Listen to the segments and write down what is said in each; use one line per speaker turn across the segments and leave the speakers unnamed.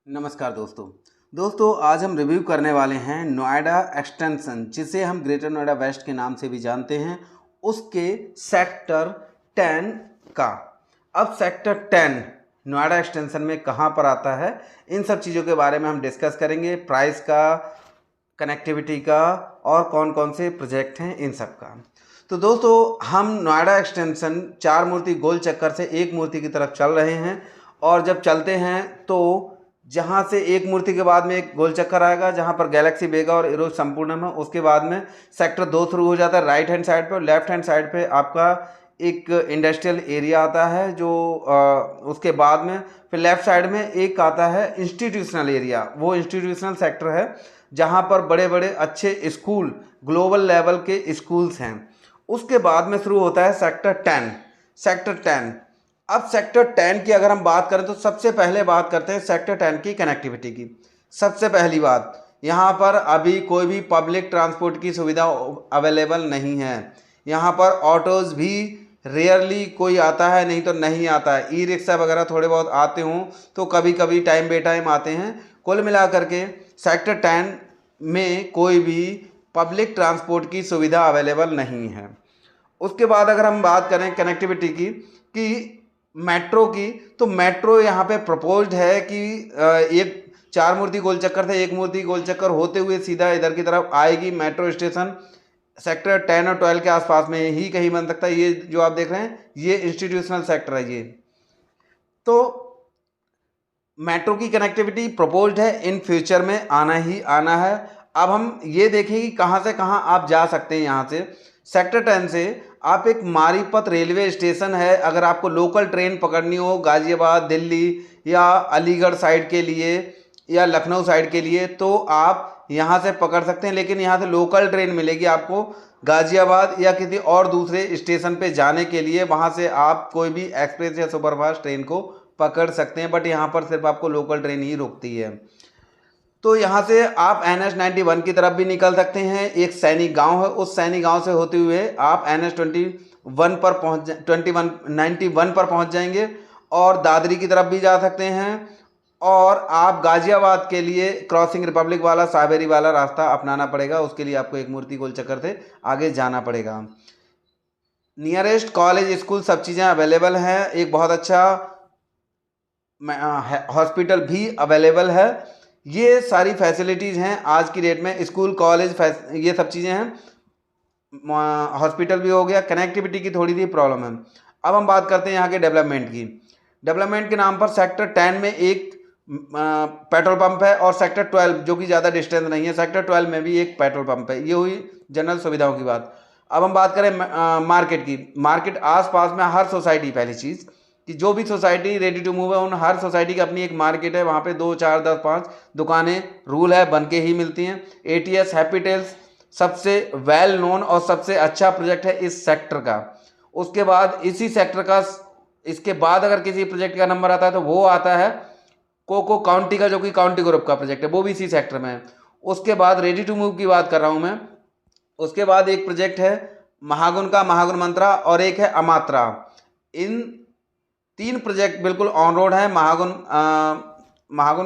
नमस्कार दोस्तों आज हम रिव्यू करने वाले हैं नोएडा एक्सटेंशन, जिसे हम ग्रेटर नोएडा वेस्ट के नाम से भी जानते हैं, उसके सेक्टर 10 का। अब सेक्टर 10 नोएडा एक्सटेंशन में कहां पर आता है, इन सब चीज़ों के बारे में हम डिस्कस करेंगे। प्राइस का, कनेक्टिविटी का और कौन कौन से प्रोजेक्ट हैं इन सब का। तो दोस्तों हम नोएडा एक्सटेंशन 4 मूर्ति गोल चक्कर से एक मूर्ति की तरफ चल रहे हैं, और जब चलते हैं तो जहाँ से एक मूर्ति के बाद में एक गोल चक्कर आएगा जहाँ पर गैलेक्सी बेगा और इरोज संपूर्णम है, उसके बाद में सेक्टर 2 शुरू हो जाता है राइट हैंड साइड पे, और लेफ्ट हैंड साइड पे आपका एक इंडस्ट्रियल एरिया आता है जो उसके बाद में फिर लेफ्ट साइड में एक आता है इंस्टीट्यूशनल एरिया। वो इंस्टीट्यूशनल सेक्टर है जहाँ पर बड़े बड़े अच्छे स्कूल, ग्लोबल लेवल के स्कूल्स हैं। उसके बाद में शुरू होता है सेक्टर 10। अब सेक्टर 10 की अगर हम बात करें तो सबसे पहले बात करते हैं सेक्टर 10 की कनेक्टिविटी की। सबसे पहली बात, यहाँ पर अभी कोई भी पब्लिक ट्रांसपोर्ट की सुविधा अवेलेबल नहीं है। यहाँ पर ऑटोज़ भी रेयरली कोई आता है, नहीं तो नहीं आता है। ई रिक्शा वगैरह थोड़े बहुत आते हों तो कभी कभी टाइम बे टाइम आते हैं। कुल मिलाकर के सेक्टर 10 में कोई भी पब्लिक ट्रांसपोर्ट की सुविधा अवेलेबल नहीं है। उसके बाद अगर हम बात करें कनेक्टिविटी की कि मेट्रो की, तो मेट्रो यहाँ पे प्रपोज्ड है कि एक 4 मूर्ति गोल चक्कर से एक मूर्ति गोल चक्कर होते हुए सीधा इधर की तरफ आएगी। मेट्रो स्टेशन सेक्टर 10 और 12 के आसपास में ही कहीं बन सकता है। ये जो आप देख रहे हैं ये इंस्टीट्यूशनल सेक्टर है। ये तो मेट्रो की कनेक्टिविटी प्रपोज्ड है, इन फ्यूचर में आना ही आना है। अब हम ये देखें कि कहाँ से कहाँ आप जा सकते हैं। यहाँ से सेक्टर 10 से आप एक मारीपत रेलवे स्टेशन है, अगर आपको लोकल ट्रेन पकड़नी हो गाज़ियाबाद, दिल्ली या अलीगढ़ साइड के लिए या लखनऊ साइड के लिए, तो आप यहाँ से पकड़ सकते हैं। लेकिन यहाँ से लोकल ट्रेन मिलेगी आपको गाज़ियाबाद या किसी और दूसरे स्टेशन पे जाने के लिए। वहाँ से आप कोई भी एक्सप्रेस या सुपरफास्ट ट्रेन को पकड़ सकते हैं, बट यहाँ पर सिर्फ आपको लोकल ट्रेन ही रुकती है। तो यहाँ से आप NH 91 की तरफ भी निकल सकते हैं। एक सैनिक गांव है, उस सैनिक गांव से होते हुए आप NH 91 पर पहुँच जाएंगे और दादरी की तरफ भी जा सकते हैं। और आप गाज़ियाबाद के लिए क्रॉसिंग रिपब्लिक वाला, साबेरी वाला रास्ता अपनाना पड़ेगा। उसके लिए आपको एक मूर्ति गोल चक्कर से आगे जाना पड़ेगा। नियरेस्ट कॉलेज, स्कूल, सब चीज़ें अवेलेबल हैं। एक बहुत अच्छा हॉस्पिटल भी अवेलेबल है। ये सारी फैसिलिटीज़ हैं आज की डेट में। स्कूल, कॉलेज, ये सब चीज़ें हैं। हॉस्पिटल भी हो गया। कनेक्टिविटी की थोड़ी सी प्रॉब्लम है। अब हम बात करते हैं यहाँ के डेवलपमेंट की। डेवलपमेंट के नाम पर सेक्टर 10 में एक पेट्रोल पंप है, और सेक्टर 12 जो कि ज़्यादा डिस्टेंस नहीं है, सेक्टर 12 में भी एक पेट्रोल पंप है। ये हुई जनरल सुविधाओं की बात। अब हम बात करें मार्केट की। मार्केट आस पास में हर सोसाइटी, पहली चीज़ कि जो भी सोसाइटी रेडी टू मूव है, उन हर सोसाइटी की अपनी एक मार्केट है। वहाँ पे 2, 4, 10, 5 दुकानें रूल है बन के ही मिलती हैं। ATS हैप्पी टेल्स सबसे वेल नोन और सबसे अच्छा प्रोजेक्ट है इस सेक्टर का। उसके बाद इसी सेक्टर का, इसके बाद अगर किसी प्रोजेक्ट का नंबर आता है तो वो आता है कोको काउंटी का, जो कि काउंटी ग्रुप का प्रोजेक्ट है, वो भी इसी सेक्टर में है। उसके बाद रेडी टू मूव की बात कर रहा हूँ मैं। उसके बाद एक प्रोजेक्ट है महागुन का, महागुन मंत्रा, और एक है अमात्रा। इन 3 प्रोजेक्ट बिल्कुल ऑन रोड है। महागुन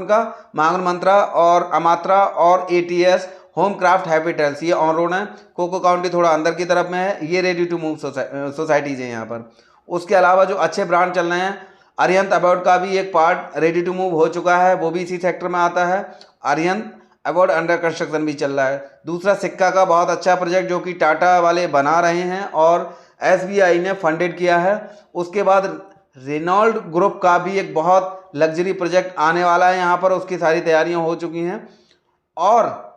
का, महागुन मंत्रा और अमात्रा, और ATS home craft happy tales, ये ऑन रोड है। कोको काउंटी थोड़ा अंदर की तरफ में है। ये रेडी टू मूव सोसाइटीज़ हैं यहाँ पर। उसके अलावा जो अच्छे ब्रांड चल रहे हैं, अरिहंत अबाउट का भी एक पार्ट रेडी टू मूव हो चुका है, वो भी इसी सेक्टर में आता है। अरिहंत अबाउट अंडर कंस्ट्रक्शन भी चल रहा है। दूसरा सिक्का का बहुत अच्छा प्रोजेक्ट जो कि टाटा वाले बना रहे हैं और SBI ने फंडेड किया है। उसके बाद रेनॉल्ड ग्रुप का भी एक बहुत लग्जरी प्रोजेक्ट आने वाला है यहाँ पर, उसकी सारी तैयारियां हो चुकी हैं। और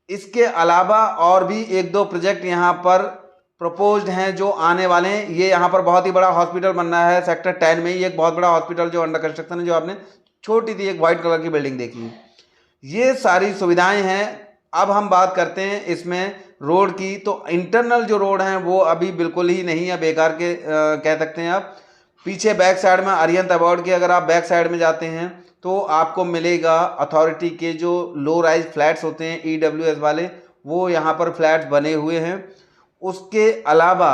इसके अलावा और भी 1-2 प्रोजेक्ट यहाँ पर प्रपोज्ड हैं जो आने वाले हैं। ये यहाँ पर बहुत ही बड़ा हॉस्पिटल बन रहा है सेक्टर 10 में ही, एक बहुत बड़ा हॉस्पिटल जो अंडर कंस्ट्रक्शन है, जो आपने छोटी सी एक वाइट कलर की बिल्डिंग देखी। ये सारी सुविधाएं हैं। अब हम बात करते हैं इसमें रोड की। तो इंटरनल जो रोड हैं वो अभी बिल्कुल ही नहीं है, बेकार के कह सकते हैं आप। पीछे बैक साइड में अरिहंत अबाउट की अगर आप बैक साइड में जाते हैं तो आपको मिलेगा अथॉरिटी के जो लो राइज फ्लैट्स होते हैं EWS वाले, वो यहाँ पर फ्लैट्स बने हुए हैं। उसके अलावा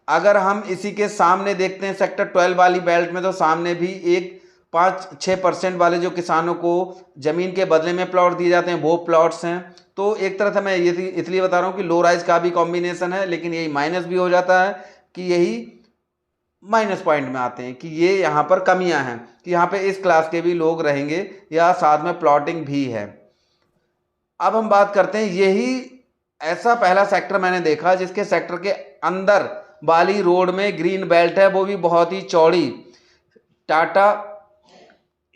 अगर हम इसी के सामने देखते हैं सेक्टर 12 वाली बेल्ट में, तो सामने भी एक 5-6% वाले जो किसानों को ज़मीन के बदले में प्लॉट दिए जाते हैं वो प्लॉट्स हैं। तो एक तरह से मैं ये इसलिए बता रहा हूँ कि लो राइज का भी कॉम्बिनेशन है, लेकिन यही माइनस भी हो जाता है कि यही माइनस पॉइंट में आते हैं कि ये यहाँ पर कमियाँ हैं कि यहाँ पे इस क्लास के भी लोग रहेंगे या साथ में प्लॉटिंग भी है। अब हम बात करते हैं, यही ऐसा पहला सेक्टर मैंने देखा जिसके सेक्टर के अंदर वाली रोड में ग्रीन बेल्ट है, वो भी बहुत ही चौड़ी। टाटा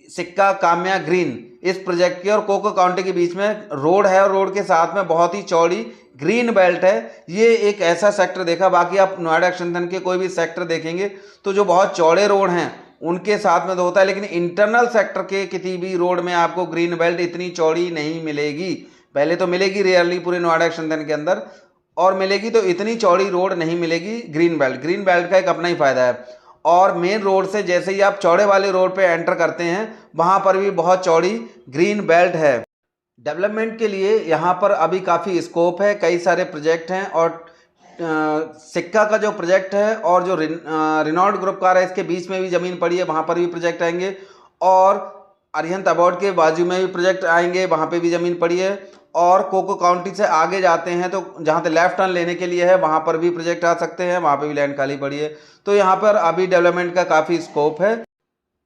सिक्का काम्या ग्रीन इस प्रोजेक्ट की और कोको काउंटी के बीच में रोड है और रोड के साथ में बहुत ही चौड़ी ग्रीन बेल्ट है। ये एक ऐसा सेक्टर देखा, बाकी आप नोएडा एक्सटेंशन के कोई भी सेक्टर देखेंगे तो जो बहुत चौड़े रोड हैं उनके साथ में तो होता है, लेकिन इंटरनल सेक्टर के किसी भी रोड में आपको ग्रीन बेल्ट इतनी चौड़ी नहीं मिलेगी। पहले तो मिलेगी रेयरली पूरे नोएडा एक्सटेंशन के अंदर, और मिलेगी तो इतनी चौड़ी रोड नहीं मिलेगी ग्रीन बेल्ट। ग्रीन बेल्ट का एक अपना ही फायदा है। और मेन रोड से जैसे ही आप चौड़े वाले रोड पे एंटर करते हैं वहाँ पर भी बहुत चौड़ी ग्रीन बेल्ट है। डेवलपमेंट के लिए यहाँ पर अभी काफ़ी स्कोप है, कई सारे प्रोजेक्ट हैं और सिक्का का जो प्रोजेक्ट है और जो रिनॉल्ड ग्रुप कार है इसके बीच में भी ज़मीन पड़ी है, वहाँ पर भी प्रोजेक्ट आएंगे। और अरिहंत अबॉर्ड के बाजू में भी प्रोजेक्ट आएंगे, वहाँ पे भी ज़मीन पड़ी है। और कोको काउंटी से आगे जाते हैं तो जहाँ से लेफ्ट टर्न लेने के लिए है वहाँ पर भी प्रोजेक्ट आ सकते हैं, वहाँ पे भी लैंड खाली पड़ी है। तो यहाँ पर अभी डेवलपमेंट का काफ़ी स्कोप है।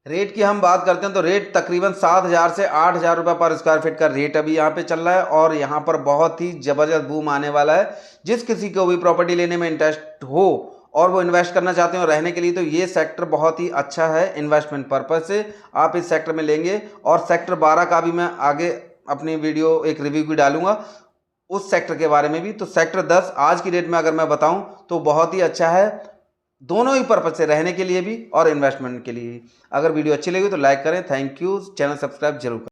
रेट की हम बात करते हैं तो रेट तकरीबन 7,000 से 8,000 रुपये पर स्क्वायर फीट का रेट अभी यहाँ पे चल रहा है और यहाँ पर बहुत ही ज़बरदस्त बूम आने वाला है। जिस किसी को भी प्रॉपर्टी लेने में इंटरेस्ट हो और वो इन्वेस्ट करना चाहते हो रहने के लिए, तो ये सेक्टर बहुत ही अच्छा है इन्वेस्टमेंट पर्पज़ से। आप इस सेक्टर में लेंगे और सेक्टर 12 का भी मैं आगे अपनी वीडियो एक रिव्यू भी डालूंगा उस सेक्टर के बारे में भी। तो सेक्टर 10 आज की डेट में अगर मैं बताऊं तो बहुत ही अच्छा है, दोनों ही पर्पज से, रहने के लिए भी और इन्वेस्टमेंट के लिए भी। अगर वीडियो अच्छी लगी तो लाइक करें। Thank you. चैनल सब्सक्राइब जरूर करें।